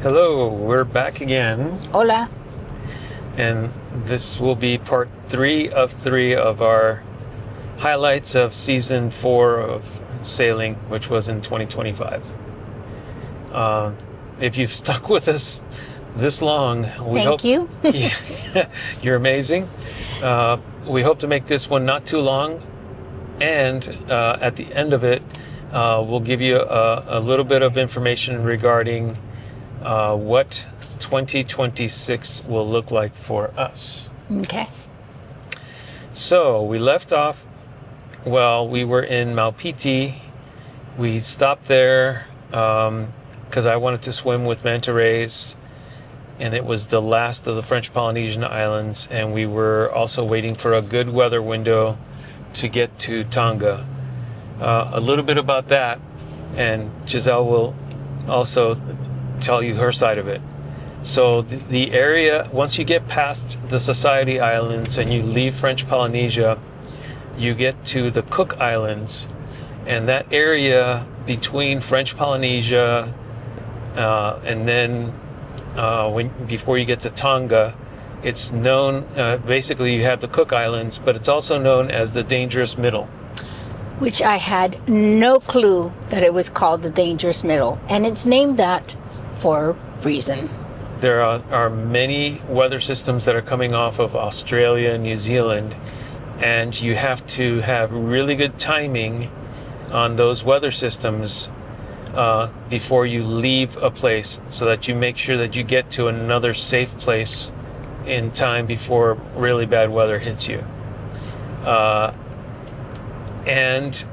Hello, we're back again, Hola. and this will be part 3 of our highlights of season 4 of sailing, which was in 2025. If you've stuck with us this long, we Thank you. Yeah, you're amazing. We hope to make this one not too long, and at the end of it, we'll give you a little bit of information regarding what 2026 will look like for us. Okay. So we left off, well, we were in Maupiti. We stopped there because I wanted to swim with manta rays, and it was the last of the French Polynesian islands, and we were also waiting for a good weather window to get to Tonga. A little bit about that, and Giselle will also tell you her side of it. So the area, once you get past the Society Islands and you leave French Polynesia, you get to the Cook Islands, and that area between French Polynesia and then before you get to Tonga, it's known, basically you have the Cook Islands, but it's also known as the Dangerous Middle. Which I had no clue that it was called the Dangerous Middle, and it's named that for a reason. There are many weather systems that are coming off of Australia and New Zealand, and you have to have really good timing on those weather systems before you leave a place, so that you make sure that you get to another safe place in time before really bad weather hits you. And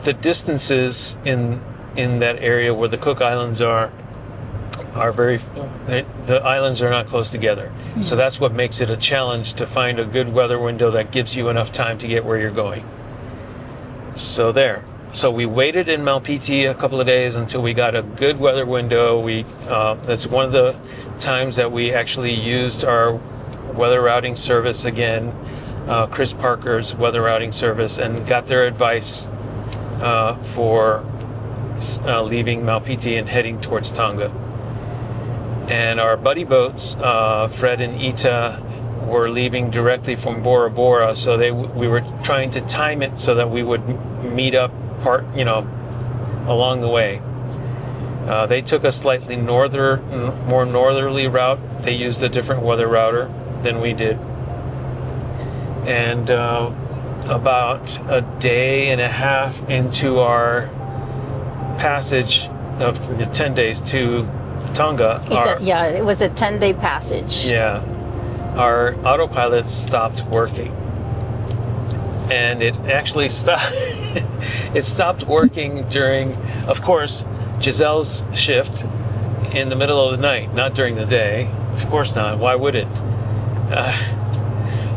the distances in that area where the Cook Islands are the islands are not close together. Mm-hmm. So that's what makes it a challenge to find a good weather window that gives you enough time to get where you're going. So we waited in Maupiti a couple of days until we got a good weather window. That's one of the times that we actually used our weather routing service again, Chris Parker's weather routing service, and got their advice for leaving Maupiti and heading towards Tonga. And our buddy boats, Fred and Ita, were leaving directly from Bora Bora, so we were trying to time it so that we would meet up along the way. They took a slightly more northerly route. They used a different weather router than we did. And about a day and a half into our passage of 10 days to Tonga. It was a 10-day passage. Yeah. Our autopilot stopped working. And it actually stopped. It stopped working during, of course, Giselle's shift in the middle of the night, not during the day. Of course not. Why would it?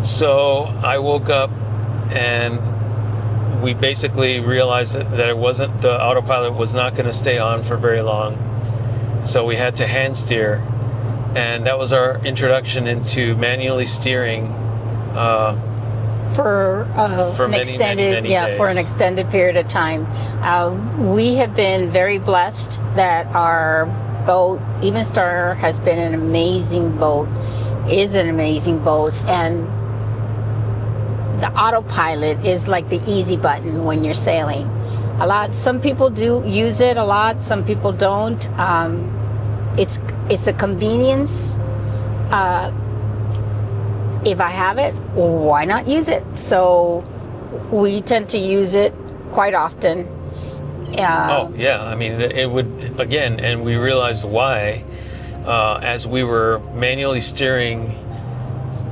So I woke up and we basically realized that the autopilot was not going to stay on for very long. So we had to hand steer, and that was our introduction into manually steering for an extended days. For an extended period of time. We have been very blessed that our boat, Even Star, has been an amazing boat, is an amazing boat, and the autopilot is like the easy button when you're sailing. Some people do use it a lot, some people don't. It's a convenience. If I have it, why not use it? So we tend to use it quite often. I mean, it would, again, and we realized why as we were manually steering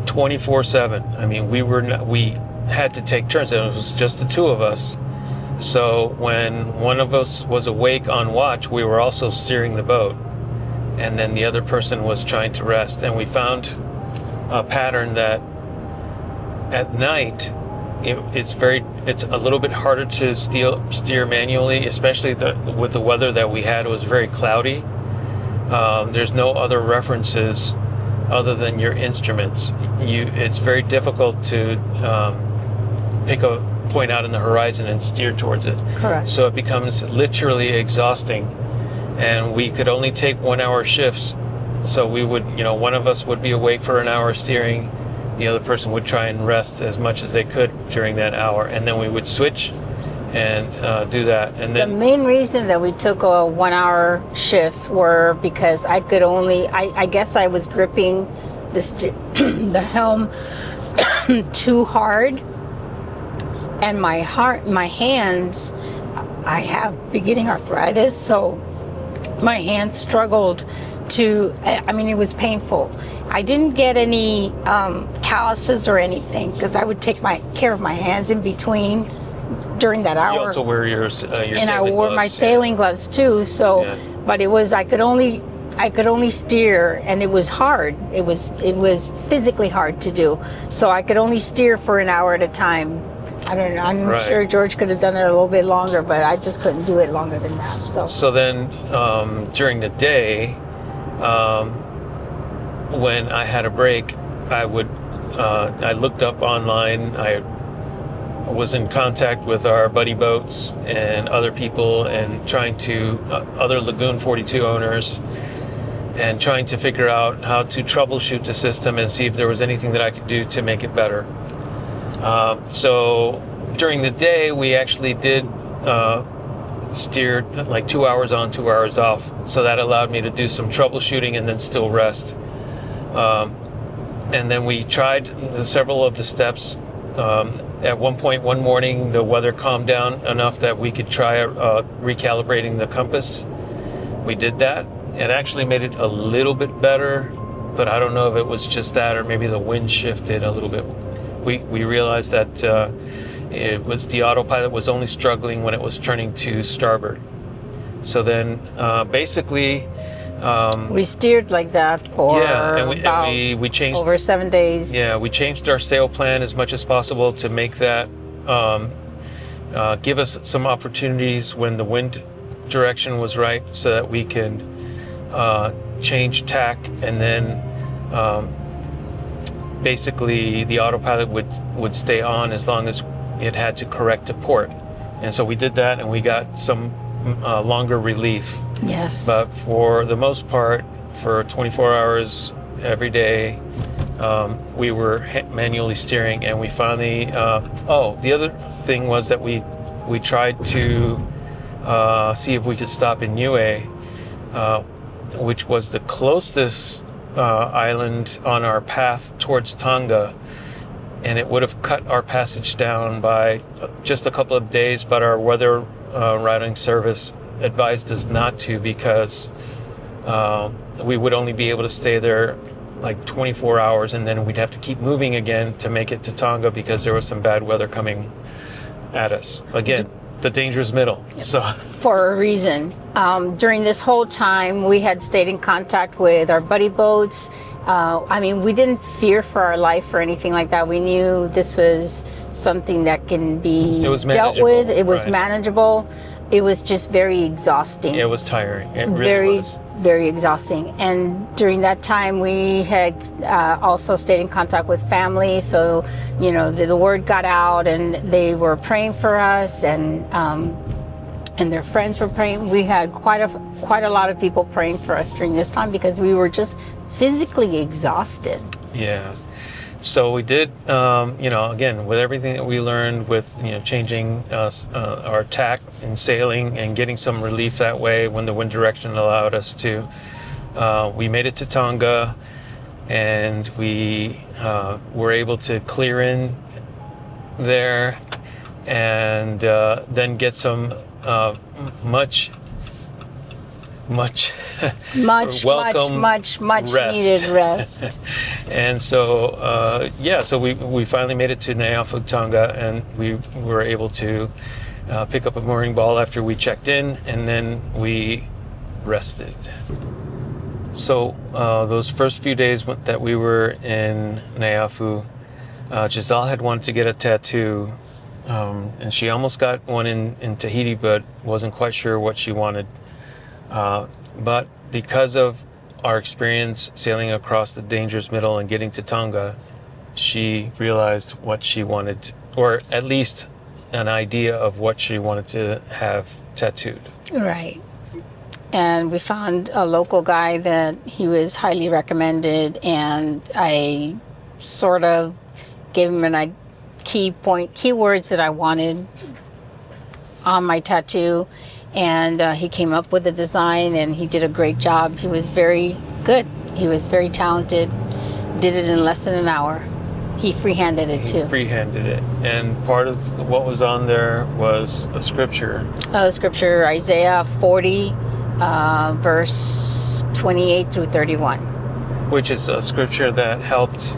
24/7. I mean, we had to take turns, and it was just the two of us. So when one of us was awake on watch, we were also steering the boat, and then the other person was trying to rest. And we found a pattern that at night it's a little bit harder to steer manually, especially with the weather that we had. It was very cloudy. There's no other references other than your instruments. It's very difficult to pick a point out in the horizon and steer towards it. Correct. So it becomes literally exhausting, and we could only take 1 hour shifts So we would, one of us would be awake for an hour steering. The other person would try and rest as much as they could during that hour. And then we would switch and do that. And The then main reason that we took a 1 hour shifts were because I could only, I guess I was gripping the helm too hard. And my hands, I have beginning arthritis, so my hands struggled it was painful. I didn't get any calluses or anything because I would take care of my hands in between during that hour. you also wear your And I wore gloves, my sailing gloves too. So, Yeah. but it was I could only steer, and it was hard. It was physically hard to do. So I could only steer for an hour at a time. I don't know. I'm Right. sure George could have done it a little bit longer, but I just couldn't do it longer than that. So then during the day, when I had a break, I looked up online. I was in contact with our buddy boats and other people, and trying to other Lagoon 42 owners, and trying to figure out how to troubleshoot the system and see if there was anything that I could do to make it better. So during the day, we actually did steer like 2 hours on, 2 hours off. So that allowed me to do some troubleshooting and then still rest. And then we tried several of the steps. At one point, one morning, the weather calmed down enough that we could try recalibrating the compass. We did that. It actually made it a little bit better, but I don't know if it was just that or maybe the wind shifted a little bit. We realized that it was the autopilot was only struggling when it was turning to starboard. So then basically we steered like that for and we changed over 7 days. Yeah, we changed our sail plan as much as possible to make that give us some opportunities when the wind direction was right, so that we can change tack, and then basically the autopilot would stay on as long as it had to correct to port. And so we did that, and we got some longer relief. Yes. But for the most part, for 24 hours every day, we were manually steering, and we finally the other thing was that we tried to see if we could stop in Niue, which was the closest island on our path towards Tonga, and it would have cut our passage down by just a couple of days, but our weather routing service advised us not to, because we would only be able to stay there like 24 hours, and then we'd have to keep moving again to make it to Tonga, because there was some bad weather coming at us. Again, the dangerous middle. Yep. So for a reason. During this whole time, we had stayed in contact with our buddy boats. We didn't fear for our life or anything like that. We knew this was something that can be dealt with. It was manageable. It was just very exhausting. It was tiring. It really was. Very exhausting. And during that time, we had also stayed in contact with family. So, the word got out, and they were praying for us, and their friends were praying. We had quite a lot of people praying for us during this time, because we were just physically exhausted. Yeah. So we did, again, with everything that we learned with, changing our tack and sailing and getting some relief that way when the wind direction allowed us to, we made it to Tonga, and we were able to clear in there, and then get some much welcome much rest. needed rest. And so so we finally made it to Neiafu, Tonga, and we were able to pick up a mooring ball after we checked in, and then we rested. So those first few days that we were in Neiafu, Giselle had wanted to get a tattoo, and she almost got one in Tahiti, but wasn't quite sure what she wanted. But because of our experience sailing across the dangerous middle and getting to Tonga, she realized what she wanted, or at least an idea of what she wanted to have tattooed. Right. and we found a local guy that he was highly recommended, and I sort of gave him keywords that I wanted on my tattoo, and he came up with a design, and he did a great job. He was very good. He was very talented. Did it in less than an hour. He freehanded it too. Freehanded it, and part of what was on there was a scripture. Scripture, Isaiah 40, verse 28 through 31. Which is a scripture that helped.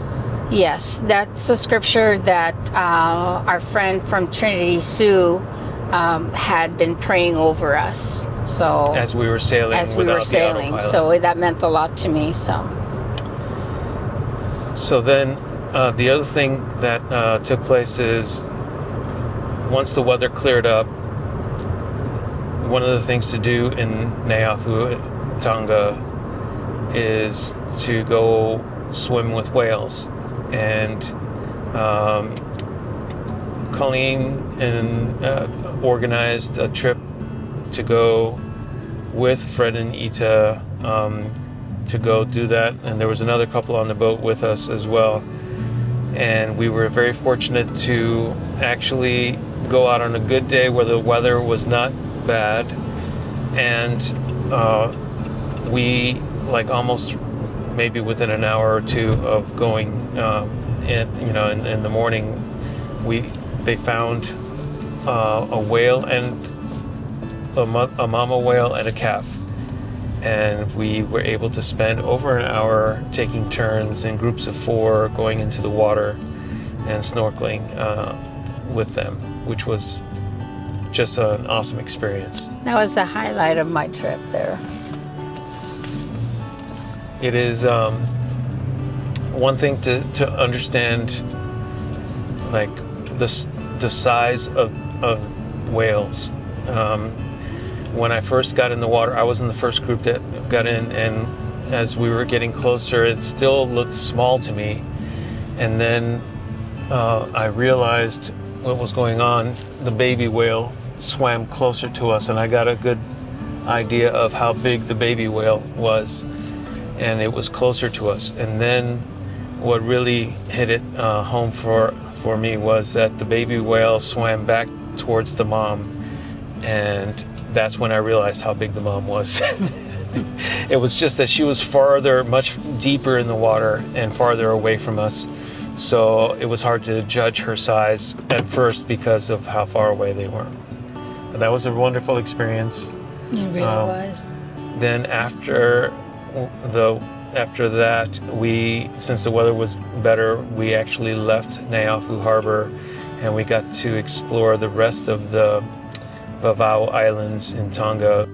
Yes, that's a scripture that our friend from Trinity, Sue, had been praying over us. So As we were sailing. So that meant a lot to me. So then the other thing that took place is once the weather cleared up, one of the things to do in Neiafu, Tonga, is to go swim with whales. And Colleen organized a trip to go with Fred and Ita to go do that, and there was another couple on the boat with us as well, and we were very fortunate to actually go out on a good day where the weather was not bad, and we, like, almost maybe within an hour or two of going in the morning, they found a whale and a mama whale and a calf, and we were able to spend over an hour taking turns in groups of 4 going into the water and snorkeling with them, which was just an awesome experience. That was the highlight of my trip there. It is one thing to understand, like, the size of whales. When I first got in the water, I was in the first group that got in, and as we were getting closer, it still looked small to me. And then I realized what was going on. The baby whale swam closer to us, and I got a good idea of how big the baby whale was, and it was closer to us. And then what really hit it home for me was that the baby whale swam back towards the mom, and that's when I realized how big the mom was. It was just that she was much deeper in the water and farther away from us, so it was hard to judge her size at first because of how far away they were. But that was a wonderful experience. It really was. Then after that, since the weather was better, we actually left Neiafu Harbor, and we got to explore the rest of the Vavau Islands in Tonga.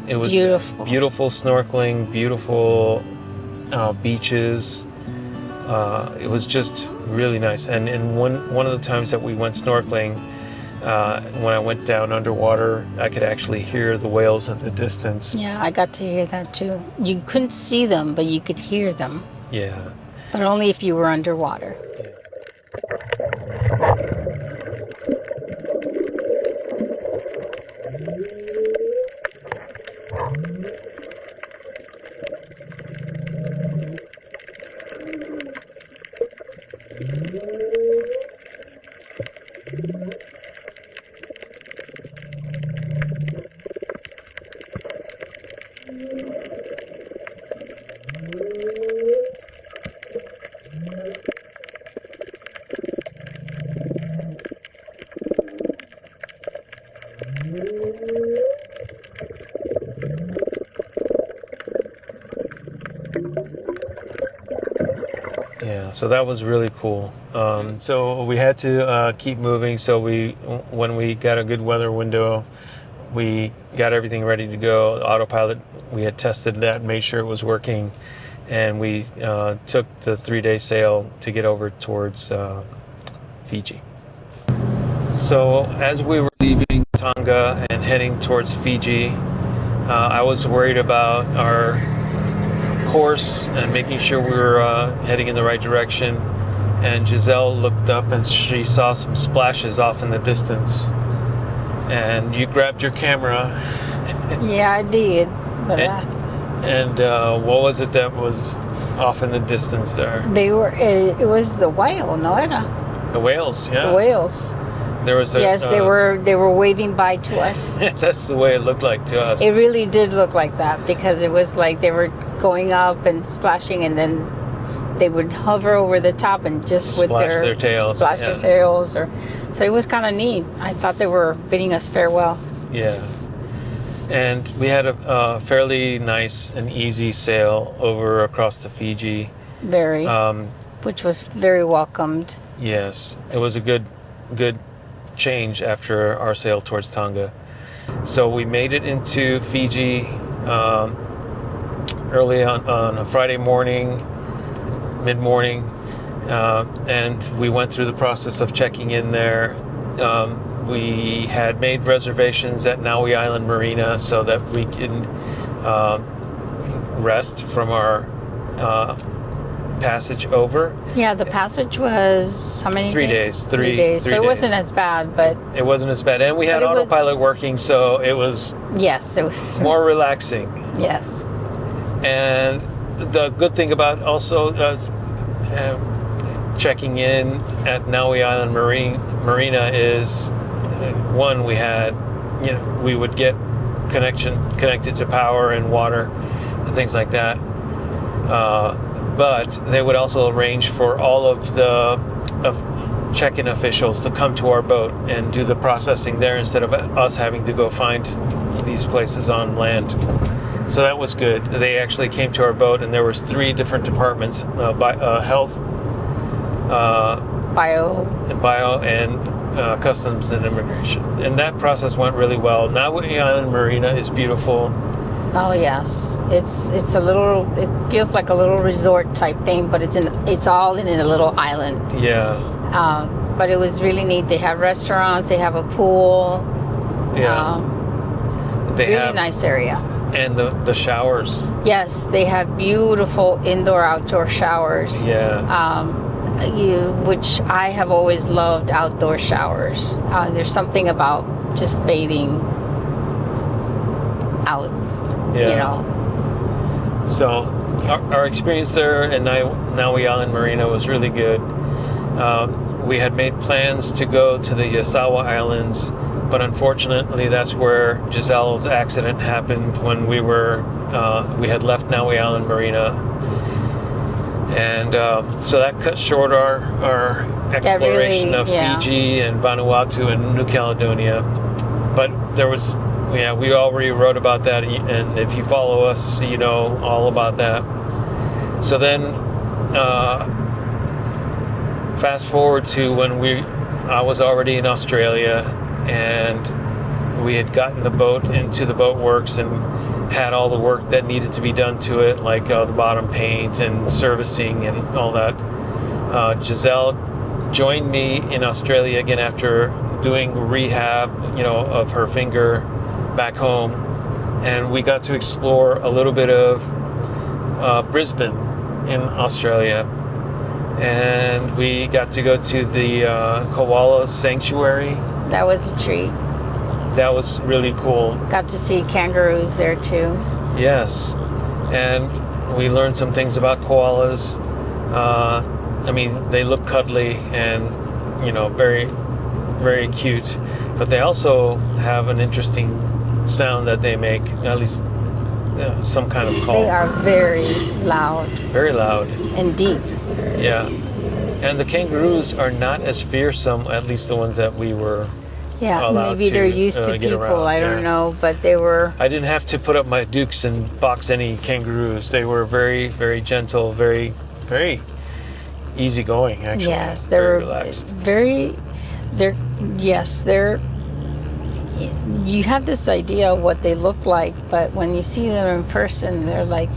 It was beautiful snorkeling, beautiful beaches. It was just really nice. And one of the times that we went snorkeling, when I went down underwater, I could actually hear the whales in the distance. Yeah, I got to hear that too. You couldn't see them, but you could hear them. Yeah. But only if you were underwater. Yeah. Yeah, so that was really cool. So we had to keep moving. So when we got a good weather window, we got everything ready to go. The autopilot, we had tested that, made sure it was working, and we took the 3-day sail to get over towards Fiji. So as we were leaving Tonga and heading towards Fiji, I was worried about our course and making sure we were heading in the right direction. And Giselle looked up and she saw some splashes off in the distance. And you grabbed your camera. Yeah, I did. But and what was it that was off in the distance there? it was the whale, no era? The whales, yeah. The whales. There was Yes, they were waving by to us. That's the way it looked like to us. It really did look like that because it was like they were going up and splashing, and then they would hover over the top and just Splash their tails. Splash their tails, so it was kind of neat. I thought they were bidding us farewell. Yeah, and we had a fairly nice and easy sail over across to Fiji. Very, which was very welcomed. Yes, it was a good change after our sail towards Tonga. So we made it into Fiji early on a Friday morning, mid-morning, and we went through the process of checking in there. We had made reservations at Maui Island Marina so that we can rest from our passage over. Yeah, the passage was how many 3 days? days. 3 days. So it wasn't as bad, but it wasn't as bad, and we had autopilot working, so it was yes, it was more relaxing. Yes. And the good thing about also checking in at Maui Island Marina is one, we would get connected to power and water and things like that. But they would also arrange for all of the check-in officials to come to our boat and do the processing there instead of us having to go find these places on land. So that was good. They actually came to our boat, and there was 3 different departments: health, bio, and customs and immigration. And that process went really well. Maui Island Marina is beautiful. Oh yes, it's a little. It feels like a little resort type thing, but it's all in a little island. Yeah. But it was really neat. They have restaurants. They have a pool. Yeah. Really nice area. And the showers. Yes, they have beautiful indoor-outdoor showers. Yeah. Which I have always loved outdoor showers. There's something about just bathing out. Yeah. You know. So our experience there in Maui Island Marina was really good. We had made plans to go to the Yasawa Islands, but unfortunately that's where Giselle's accident happened when we had left Maui Island Marina. And so that cut short our exploration of Fiji and Vanuatu and New Caledonia. But there was... Yeah, we already wrote about that, and if you follow us, you know all about that. So then, fast forward to when I was already in Australia, and we had gotten the boat into the boat works and had all the work that needed to be done to it, like the bottom paint and servicing and all that. Giselle joined me in Australia again after doing rehab, of her finger back home, and we got to explore a little bit of Brisbane in Australia, and we got to go to the koala sanctuary. That was a treat. That was really cool. Got to see kangaroos there too. Yes, and we learned some things about koalas. They look cuddly and very, very cute, but they also have an interesting sound that they make, at least some kind of call. They are very loud. Very loud. And deep. Yeah. And the kangaroos are not as fearsome, at least the ones that we were Yeah, allowed maybe to they're used to get people. around. I don't know, but they were. I didn't have to put up my dukes and box any kangaroos. They were very, very gentle, very, very easygoing. Actually, Yes, very they're relaxed. very. They're yes, they're. You have this idea of what they look like, but when you see them in person, they're like.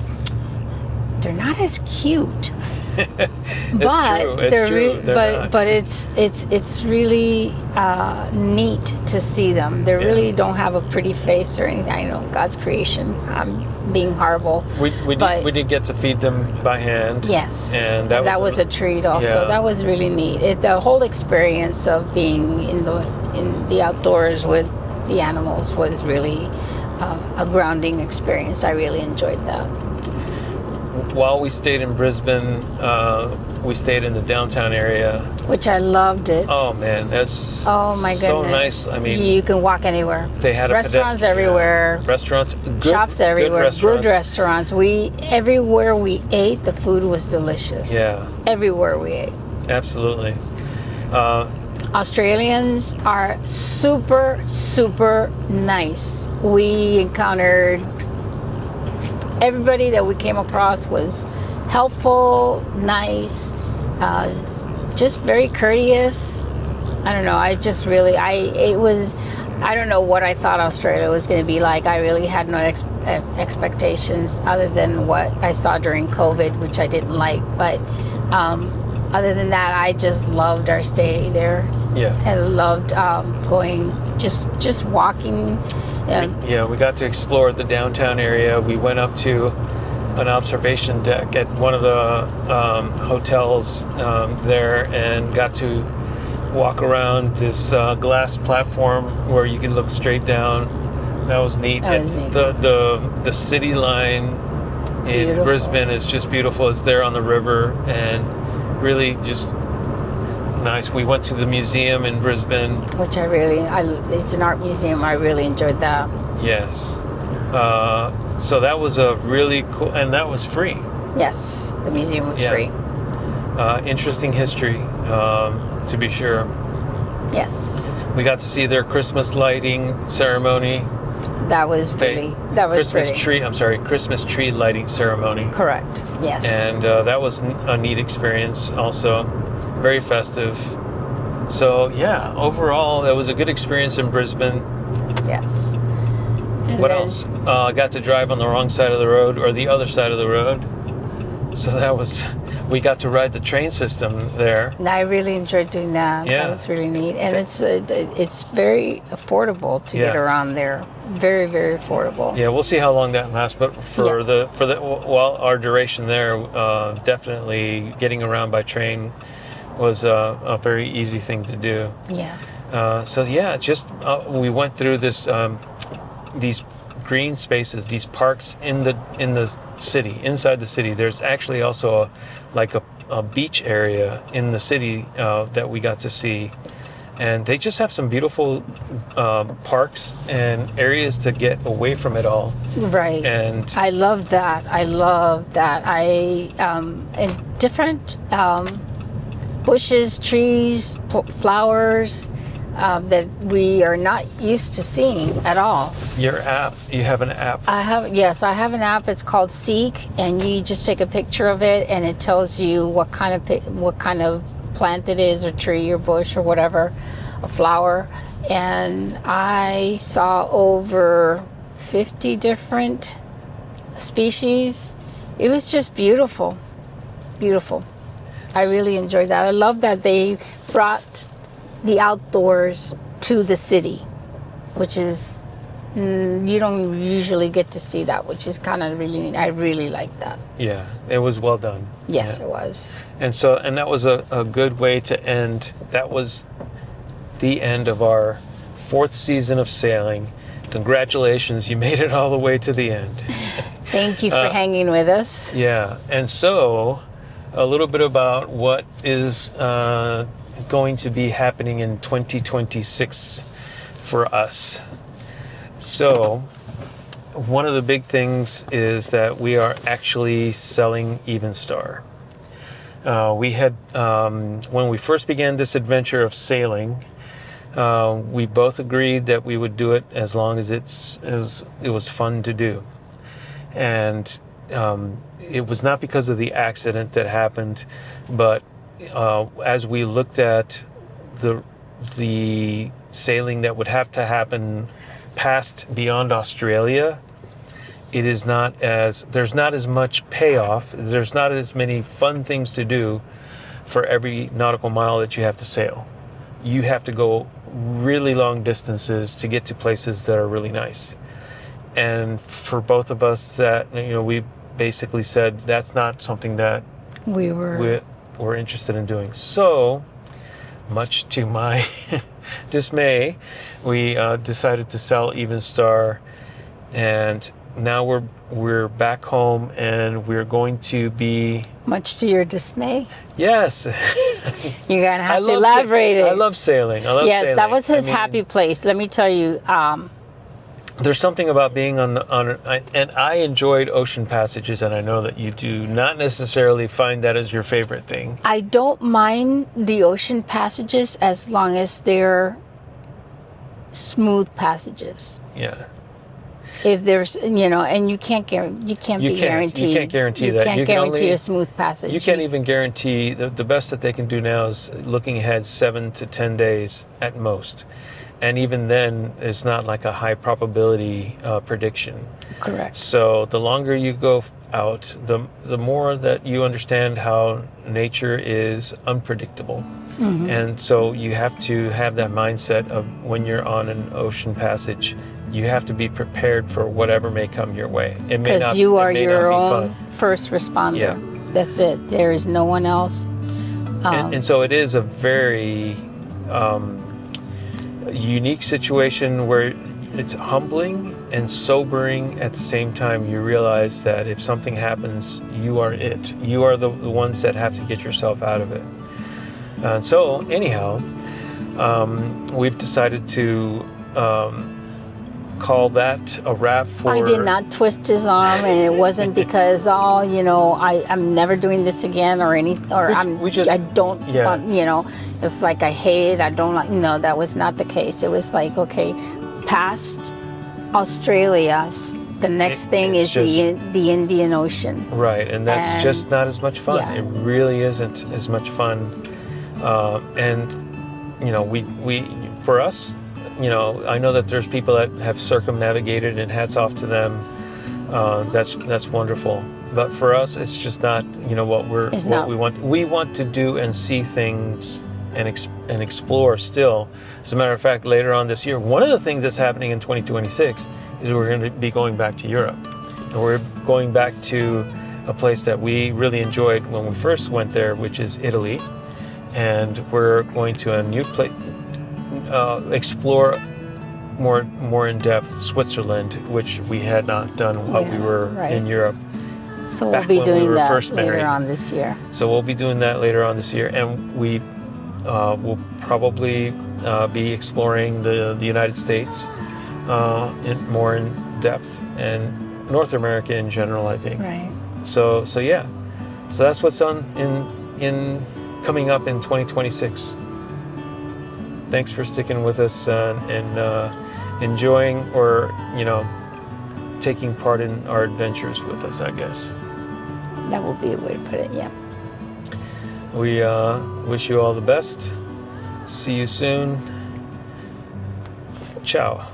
They're not as cute. But true. It's they're true. They're not. but it's really neat to see them. They really don't have a pretty face or anything. I know God's creation. I'm being horrible. We did get to feed them by hand. Yes, and that was a treat. Also, yeah. that was really neat. The whole experience of being in the outdoors with the animals was really a grounding experience. I really enjoyed that. While we stayed in Brisbane, we stayed in the downtown area. Which I loved it. Oh man, that's my goodness. so nice. I mean, you can walk anywhere. They had restaurants everywhere. Yeah. Restaurants, shops everywhere. Good restaurants. Everywhere we ate, the food was delicious. Yeah. Everywhere we ate. Absolutely. Australians are super, super nice. We encountered. Everybody that we came across was helpful, nice, just very courteous. I don't know. I don't know what I thought Australia was going to be like. I really had no expectations other than what I saw during COVID, which I didn't like. But other than that, I just loved our stay there. Yeah. And loved going, just walking. We got to explore the downtown area. We went up to an observation deck at one of the hotels there and got to walk around this glass platform where you can look straight down. That was neat. The city line in beautiful. Brisbane is just beautiful. It's there on the river and really just nice. We went to the museum in Brisbane, which it's an art museum. I really enjoyed that. Yes. So that was a really cool, and that was free. Yes, the museum was free. Interesting history, to be sure. Yes. We got to see their Christmas lighting ceremony. That was Christmas tree lighting ceremony. Correct. Yes. And that was a neat experience also. Very festive. So yeah, overall, that was a good experience in Brisbane. Yes. And what else? I got to drive on the wrong side of the road, or the other side of the road. So we got to ride the train system there. I really enjoyed doing that. Yeah. That was really neat. And it's very affordable to get around there. Very, very affordable. Yeah, we'll see how long that lasts. But while our duration there, definitely getting around by train was a very easy thing to do. Yeah. We went through these green spaces, these parks in the city, inside the city. There's actually also a beach area in the city that we got to see, and they just have some beautiful parks and areas to get away from it all. Right. And I love that. And different bushes, trees, flowers that we are not used to seeing at all. Your app, you have an app? I have an app. It's called Seek, and you just take a picture of it, and it tells you what kind of plant it is, or tree, or bush, or whatever, a flower. And I saw over 50 different species. It was just beautiful, beautiful. I really enjoyed that. I love that they brought the outdoors to the city, which is you don't usually get to see that, which is kind of really neat. I really like that. Yeah, it was well done. Yes, it was. And that was a good way to end. That was the end of our 4th season of sailing. Congratulations, you made it all the way to the end. Thank you for hanging with us. Yeah, and so a little bit about what is going to be happening in 2026 for us. So one of the big things is that we are actually selling Evenstar. We had, when we first began this adventure of sailing, we both agreed that we would do it as long as it was fun to do. And it was not because of the accident that happened, but as we looked at the sailing that would have to happen past beyond Australia, there's not as much payoff, there's not as many fun things to do for every nautical mile that you have to sail. You have to go really long distances to get to places that are really nice. And for both of us, that, we basically said that's not something that we're interested in doing. So, much to my dismay, we decided to sell Even Star, and now we're back home, and we're going to be. Much to your dismay. Yes. You're gonna have to elaborate it. I love sailing. Yes, that was his happy place. Let me tell you. There's something about being and I enjoyed ocean passages, and I know that you do not necessarily find that as your favorite thing. I don't mind the ocean passages as long as they're smooth passages. Yeah. If there's, and you can't guarantee. You can't guarantee that. You can't guarantee a smooth passage. You can't even guarantee. The best that they can do now is looking ahead 7 to 10 days at most. And even then, it's not like a high probability prediction. Correct. So the longer you go out, the more that you understand how nature is unpredictable. Mm-hmm. And so you have to have that mindset of when you're on an ocean passage, you have to be prepared for whatever may come your way. It may not. Because you are your own first responder. Yeah. That's it. There is no one else. And so it is a very unique situation where it's humbling and sobering at the same time. You realize that if something happens, you are it. You are the ones that have to get yourself out of it. So anyhow, we've decided to call that a wrap for... I did not twist his arm, and it wasn't because, I'm never doing this again or anything, or I don't want, it's like I hate it, I don't like, no, that was not the case. It was like, okay, past Australia, the next thing is the Indian Ocean. Right, and that's just not as much fun. Yeah. It really isn't as much fun. We for us, I know that there's people that have circumnavigated, and hats off to them. That's wonderful. But for us, it's just not, what we want. We want to do and see things and explore still. As a matter of fact, later on this year, one of the things that's happening in 2026 is we're going to be going back to Europe. And we're going back to a place that we really enjoyed when we first went there, which is Italy. And we're going to a new place, explore more in depth Switzerland, which we had not done while we were in Europe. So we'll be doing that later on this year. So we'll be doing that later on this year, and we will probably be exploring the United States more in depth, and North America in general, I think. Right. So yeah. So that's what's in coming up in 2026. Thanks for sticking with us and enjoying or taking part in our adventures with us, I guess. That would be a way to put it, yeah. We wish you all the best. See you soon. Ciao.